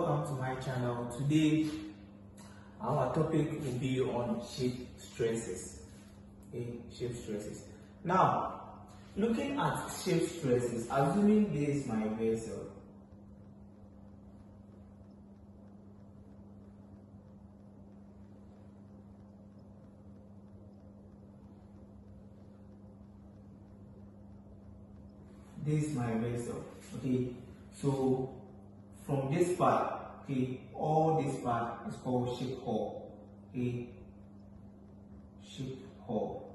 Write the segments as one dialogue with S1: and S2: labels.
S1: welcome to my channel. Today our topic will be on ship stresses. Ship stresses. Now, looking at ship stresses, assuming this is my vessel, this is my vessel, okay. So from this part, okay, all this part is called ship hull, okay, ship hull.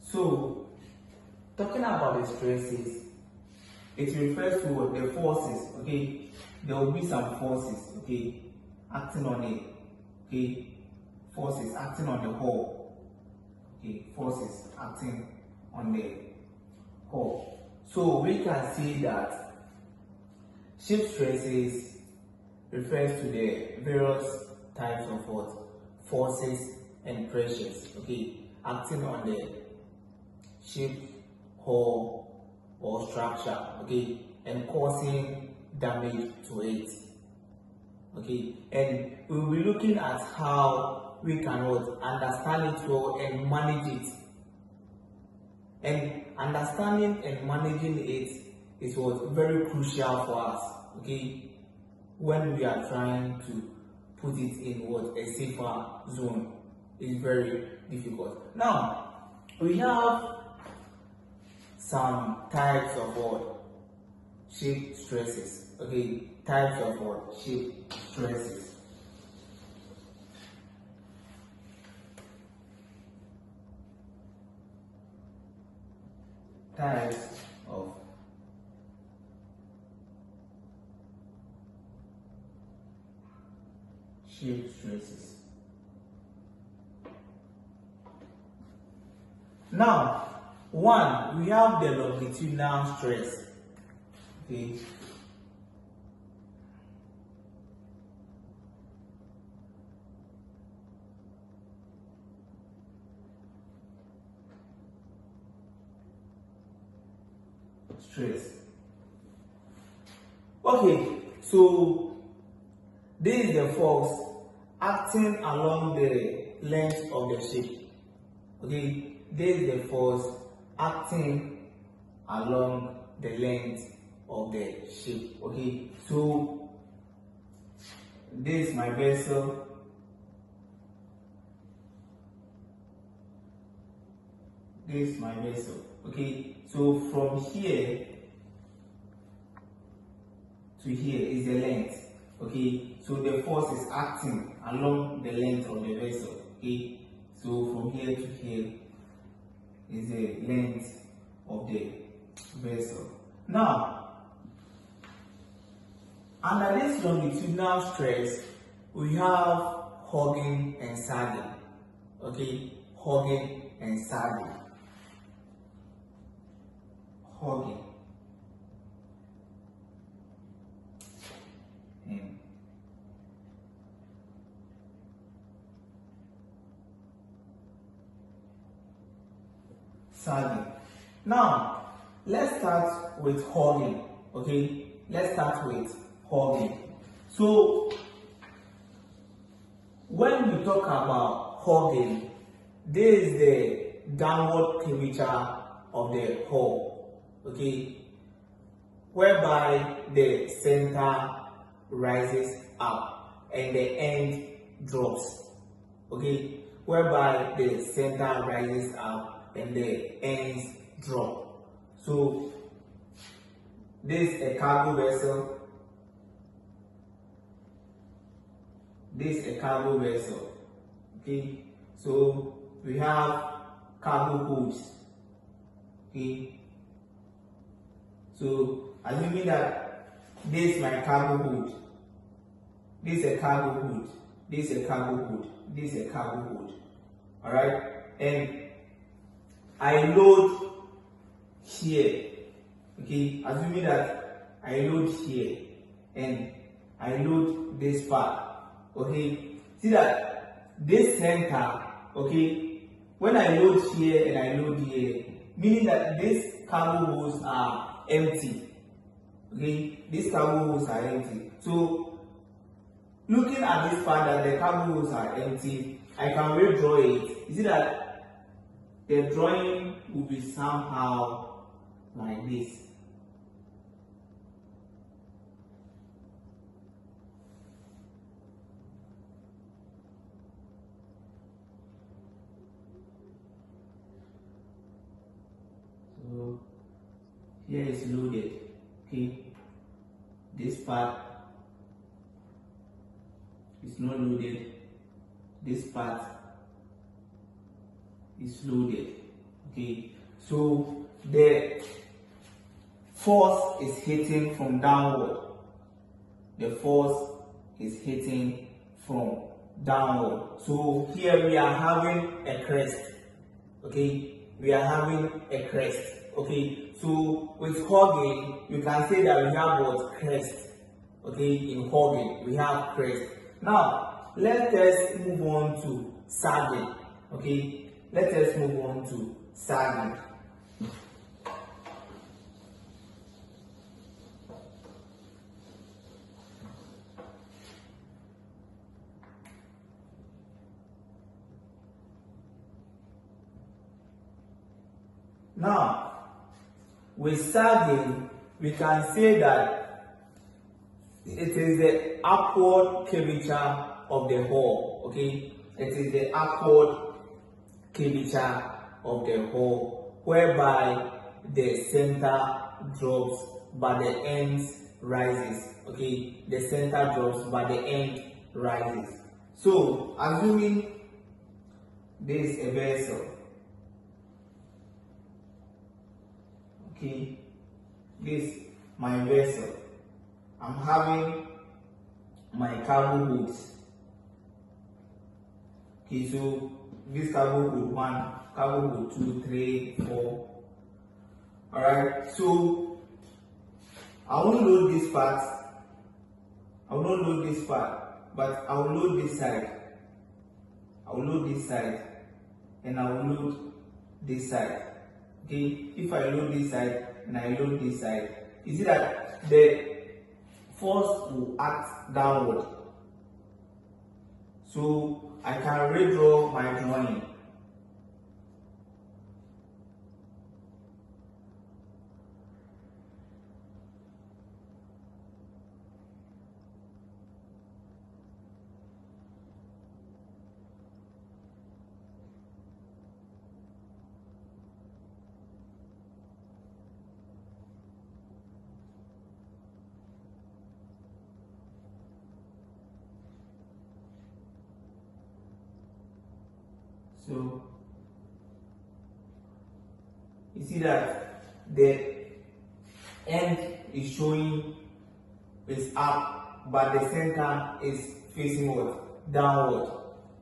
S1: So talking about the stresses, it refers to the forces, okay. There will be some forces, okay, acting on it, okay, forces acting on the hull, okay, forces acting on the hull. So we can see that ship stresses refers to the various types of what? Forces and pressures, okay, acting on the ship, hull or structure, okay, and causing damage to it, okay. And we will be looking at how we can understand it well and manage it. And understanding and managing it is very crucial for us, okay, when we are trying to put it in a safer zone. It's very difficult. Now, we have some types of ship stresses, okay, types of ship stresses. Types of ship stresses. Now, one, we have the longitudinal stress, okay. Stress. Okay, so this is the force acting along the length of the ship. Okay, this is the force acting along the length of the ship. Okay, so this is my vessel. This is my vessel. Okay, so from here to here is the length. Okay, so the force is acting along the length of the vessel. Okay, so from here to here is the length of the vessel. Now, under this longitudinal stress, we have hogging and sagging. Okay, hogging and sagging. Hogging and sagging. Now, let's start with hogging. Okay, let's start with hogging. So, when we talk about hogging, this is the downward curvature of the hull. Okay, whereby the center rises up and the end drops. Okay, whereby the center rises up and the ends drop. So this is a cargo vessel. This is a cargo vessel. Okay, so we have cargo holds. Okay, so assuming that this is my cargo hold, this is a cargo hold, this is a cargo hold, this is a cargo hold. Alright, and I load here. Okay, assuming that I load here and I load this part. Okay, see that this center, okay, when I load here and I load here, meaning that these cargo holds are empty. Okay, these cargo holds are empty. So looking at this part that the cargo holds are empty, I can redraw it. You see that the drawing will be somehow like this. So here is loaded. Okay, this part is not loaded. This part is loaded. Okay, so the force is hitting from downward. The force is hitting from downward. So here we are having a crest. Okay, we are having a crest. Okay, so with hogging, you can say that we have what? Crest. Okay, in hogging, we have crest. Now, let us move on to sagging. Okay, let us move on to sagging. Now, with sagging, we can say that it is the upward curvature of the hull. Okay, it is the upward curvature of the hull, whereby the center drops but the ends rises. Okay, the center drops but the end rises. So, assuming this is a vessel. Okay, this my vessel. I'm having my cargo holds. Okay, so this cargo hold 1, cargo hold 2, 3, 4. Alright, so I won't load this part. I will not load this part, but I will load this side. I will load this side, and I will load this side. Okay, if I load this side and I load this side, you see that the force will act downward. So I can redraw my drawing. So you see that the end is showing is up, but the center is facing what? Downward.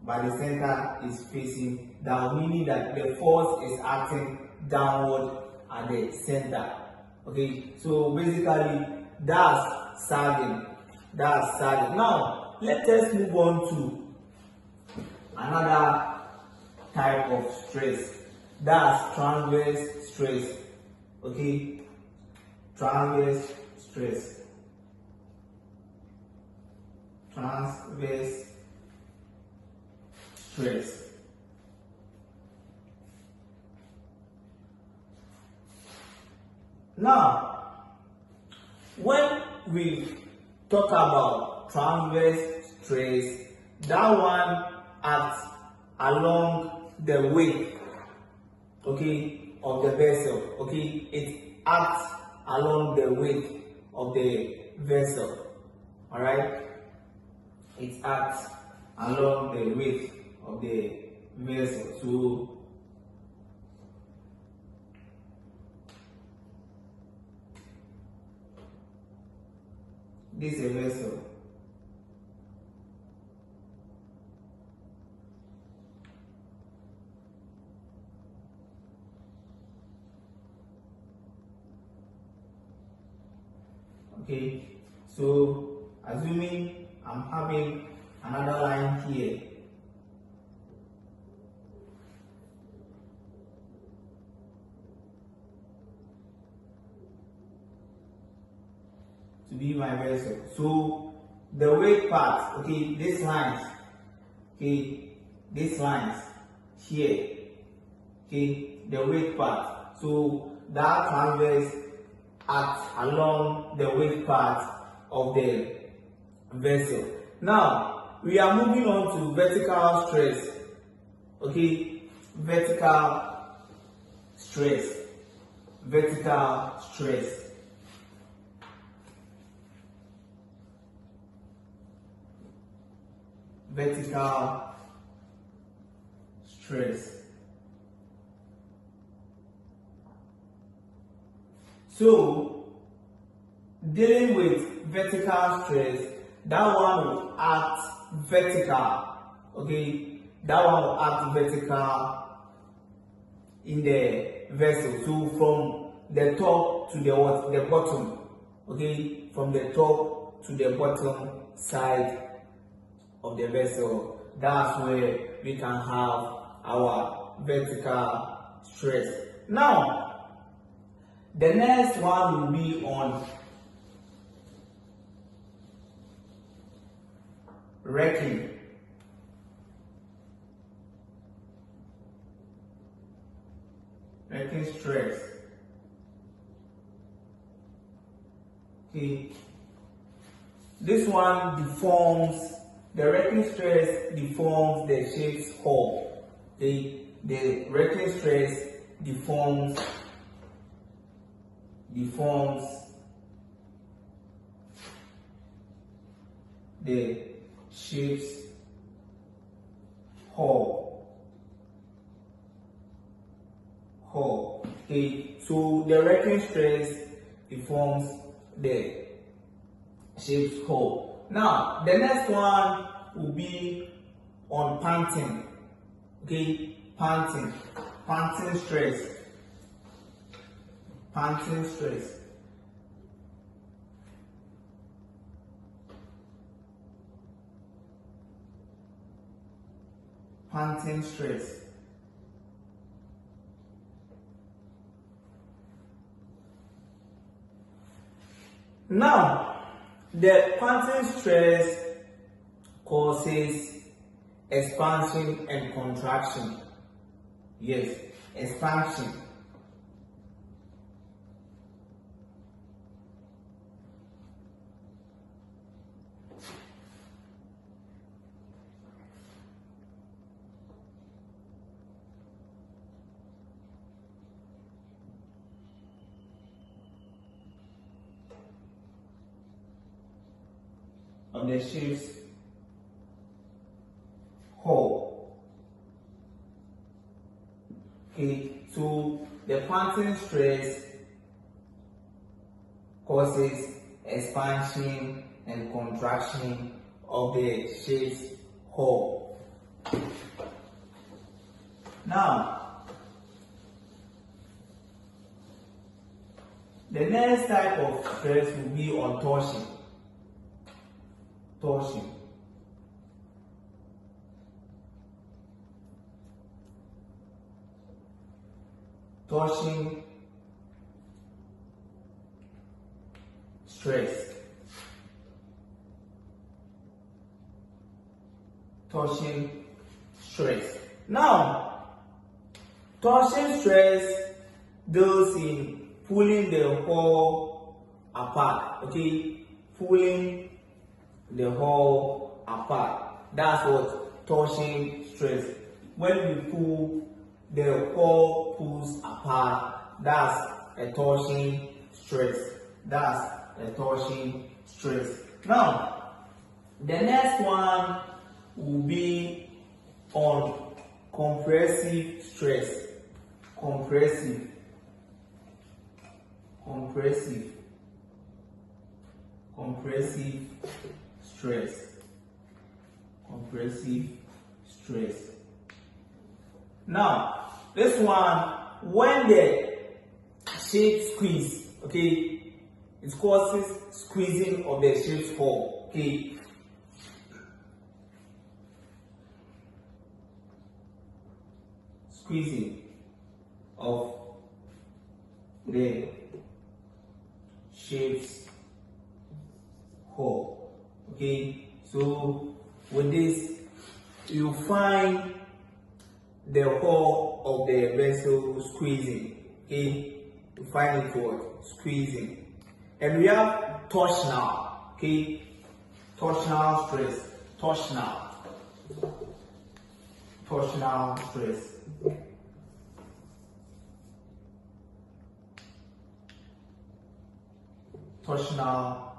S1: But the center is facing down, meaning that the force is acting downward at the center. Okay, so basically that's sagging. That's sagging. Now let us move on to another type of stress. That's transverse stress. Okay, transverse stress. Transverse stress. Now, when we talk about transverse stress, that one acts along the width, okay, of the vessel. Okay, it acts along the width of the vessel. All right, it acts along the width of the vessel. So this is a vessel. Okay, so assuming I'm having another line here. be my vessel. So the weight part, okay, this lines, okay, these lines here, okay, the weight part. So that transverse acts along the weight part of the vessel. Now we are moving on to vertical stress. Okay, vertical stress. Vertical stress. Vertical stress. So, dealing with vertical stress, that one will act vertical. Okay, that one will act vertical in the vessel. So from the top to the what? The bottom. Okay, from the top to the bottom side of the vessel. That's where we can have our vertical stress. Now, the next one will be on racking. Racking stress. Okay. This one deforms, the racking stress deforms the ship's hull. The racking stress deforms the ship's hull. Okay, so the racking stress deforms the ship's hull. Now, the next one will be on panting. Okay, panting stress. Panting stress. Panting stress. Now, the panting stress causes expansion and contraction. Yes, expansion. On the ship's hull. Okay, so the panting stress causes expansion and contraction of the ship's hull. Now, the next type of stress will be on torsion. Torsion. Torsion stress. Torsion stress. Now, torsion stress deals in pulling the hull apart. Okay, pulling the hull apart. That's what torsion stress. When we pull, the hull pulls apart. That's a torsion stress. That's a torsion stress. Now, the next one will be on compressive stress. Compressive stress. Compressive stress. Now, this one, when the shape squeeze, okay, it causes squeezing of the ship's hull. Okay. Squeezing of the ship's hull. Okay, so with this, you find the hull of the vessel squeezing. Okay, you find it what? Squeezing. And we have torsional. Okay, torsional stress. Torsional stress. Torsional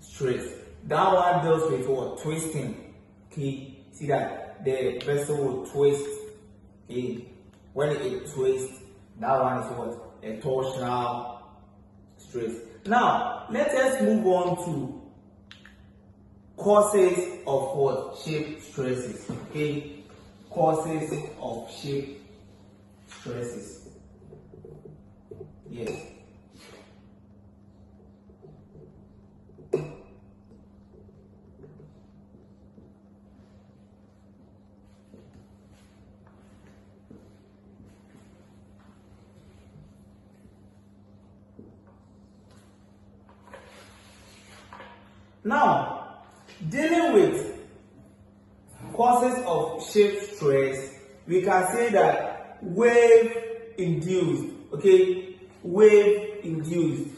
S1: stress. That one deals with what? Twisting. Okay, see that the vessel will twist. Okay, when it twists, that one is what? A torsional stress. Now let us move on to causes of what? Shape stresses. Okay, causes of shape stresses. Yes. Now, dealing with causes of shape stress, we can say that wave induced, okay, wave induced,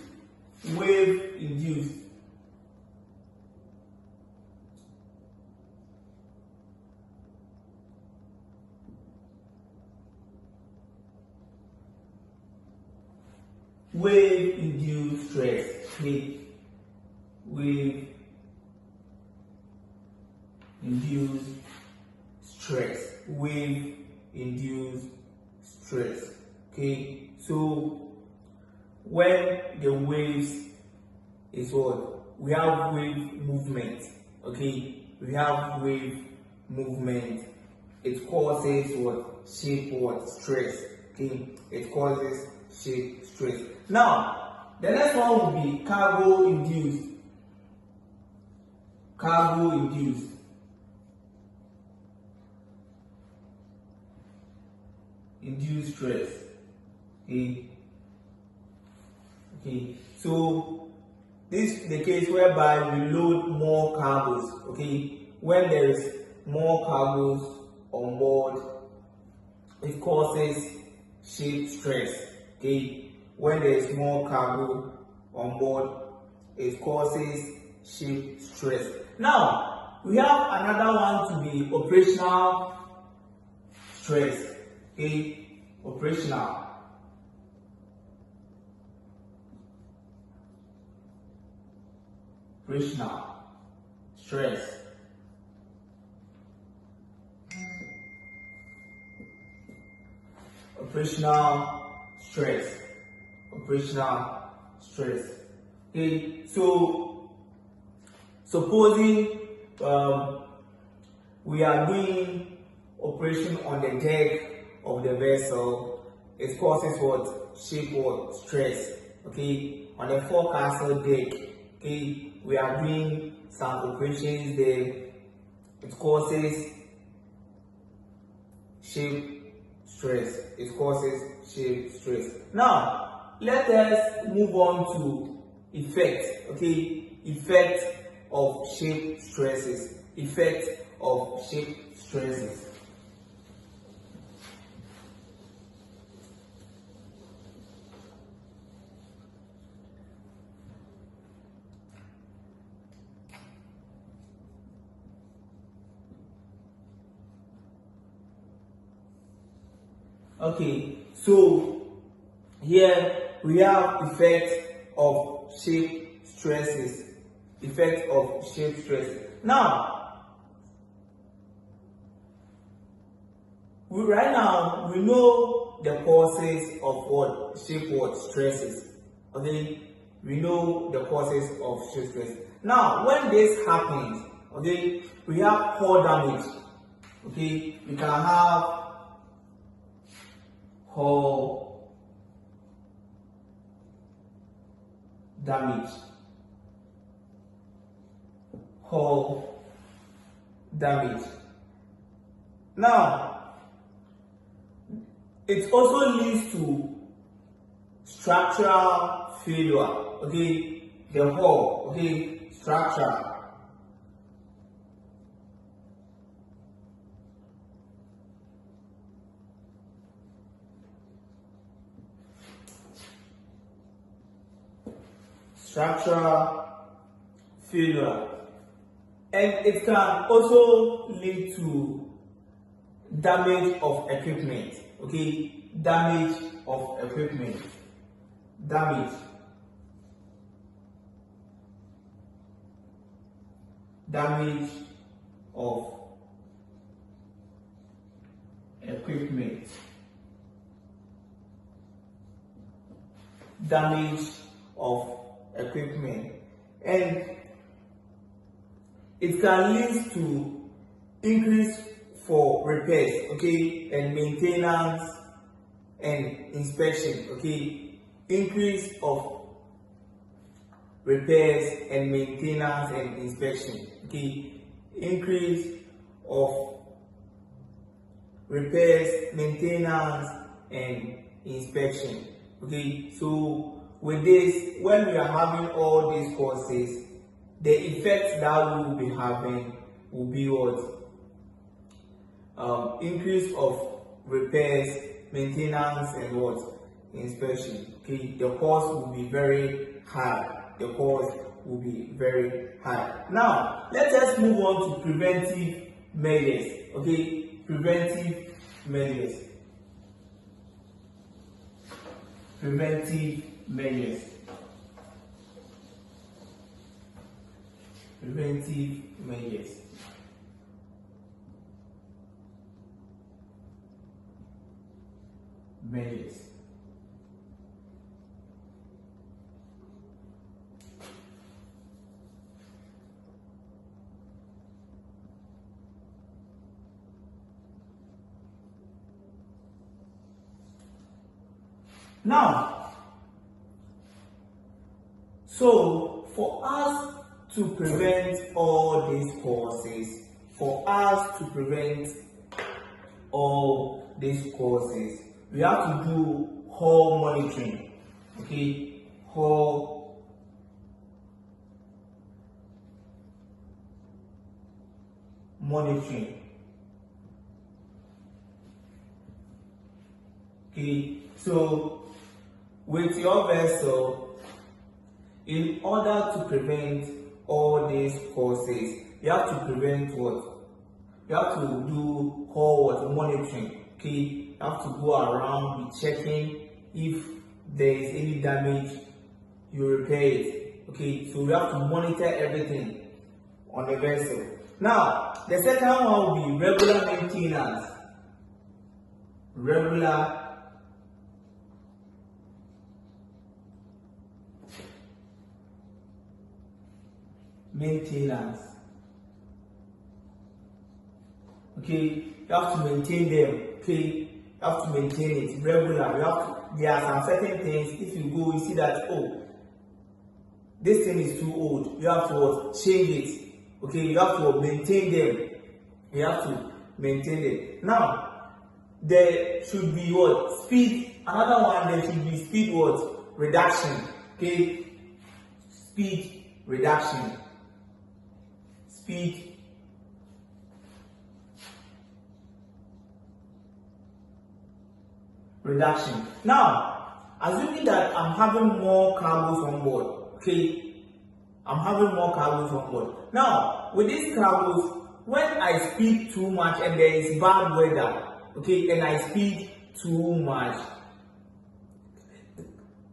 S1: wave induced. Wave induced stress, okay, wave induced stress, wave induced stress. Okay, so when the waves is what? We have wave movement. Okay, we have wave movement. It causes what? Shape what? Stress. Okay, it causes shape stress. Now, the next one will be cargo induced. Cargo induced. Induced stress. Okay. Okay. So this is the case whereby we load more cargoes. Okay. When there is more cargoes on board, it causes shape stress. Okay. When there is more cargo on board, it causes shape stress. Now we have another one to be operational stress. Okay, operational stress. Operational stress. Okay, so supposing we are doing operation on the deck of the vessel, it causes what? Shape what? Stress. Okay, on the forecastle deck, okay, we are doing some operations there, it causes shape stress. It causes shape stress. Now let us move on to effect. Okay, effect of shape stresses. Effect of shape stresses. Okay, so here we have effect of shape stresses. Effect of shape stresses. Now, right now we know the causes of what? Shape what? Stresses. Okay, we know the causes of shape stresses. Now, when this happens, okay, we have hull damage. Okay, we can have hull damage. Hull damage. Now, it also leads to structural failure, okay, the hull, okay, structural failure, and it can also lead to damage of equipment, okay, damage of equipment, damage of equipment, damage of equipment, and it can lead to increase for repairs, okay, and maintenance and inspection, okay, increase of repairs and maintenance and inspection, okay, increase of repairs, maintenance and inspection, okay. So with this, when we are having all these courses, the effects that we will be having will be what? Increase of repairs, maintenance and what? Inspection. Okay, the cost will be very high. The cost will be very high. Now, let us move on to preventive measures. Okay, preventive measures. Preventive measures. Preventive measures. Now, so for us to prevent all these causes, we have to do hull monitoring, okay, hull monitoring, okay. So with your vessel, in order to prevent all these causes, you have to prevent what? You have to do hull monitoring, okay. You have to go around, be checking if there is any damage, you repair it, okay. So we have to monitor everything on the vessel. Now, the second one will be regular maintenance. Regular maintenance, okay. You have to maintain them, okay. You have to maintain it regular. There are some certain things, if you go, you see that, oh, this thing is too old, you have to what? Change it, okay. You have to maintain them. You have to maintain it. Now, there should be what? Speed. Another one, there should be speed what? Reduction, okay. Speed reduction. Speed reduction. Now, assuming that I'm having more cargoes on board, okay, I'm having more cargoes on board. Now, with these cargoes, when I speed too much and there is bad weather, okay, and I speed too much,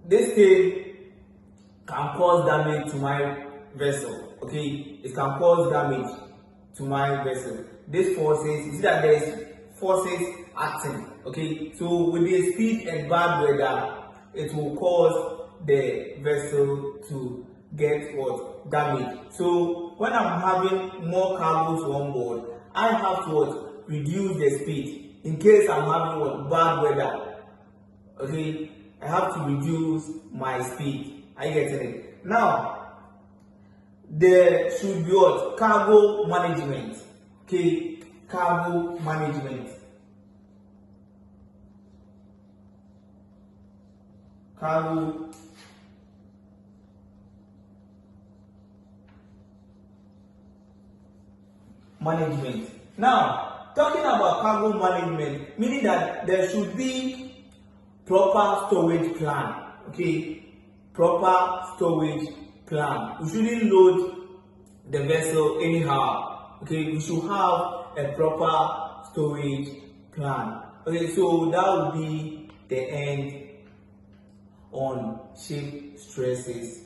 S1: this thing can cause damage to my vessel, okay. It can cause damage to my vessel. These forces, you see that there is forces acting, okay. So with the speed and bad weather, it will cause the vessel to get what? Damage. So when I'm having more cargoes on board, I have to what? Reduce the speed in case I'm having what? Bad weather, okay. I have to reduce my speed. Are you getting it? Now, there should be what? Cargo management, okay. Cargo management. cargo management. Now, talking about cargo management, meaning that there should be proper storage plan. Okay, proper storage plan. We shouldn't load the vessel anyhow. Okay, we should have a proper storage plan. Okay, so that will be the end on ship stresses.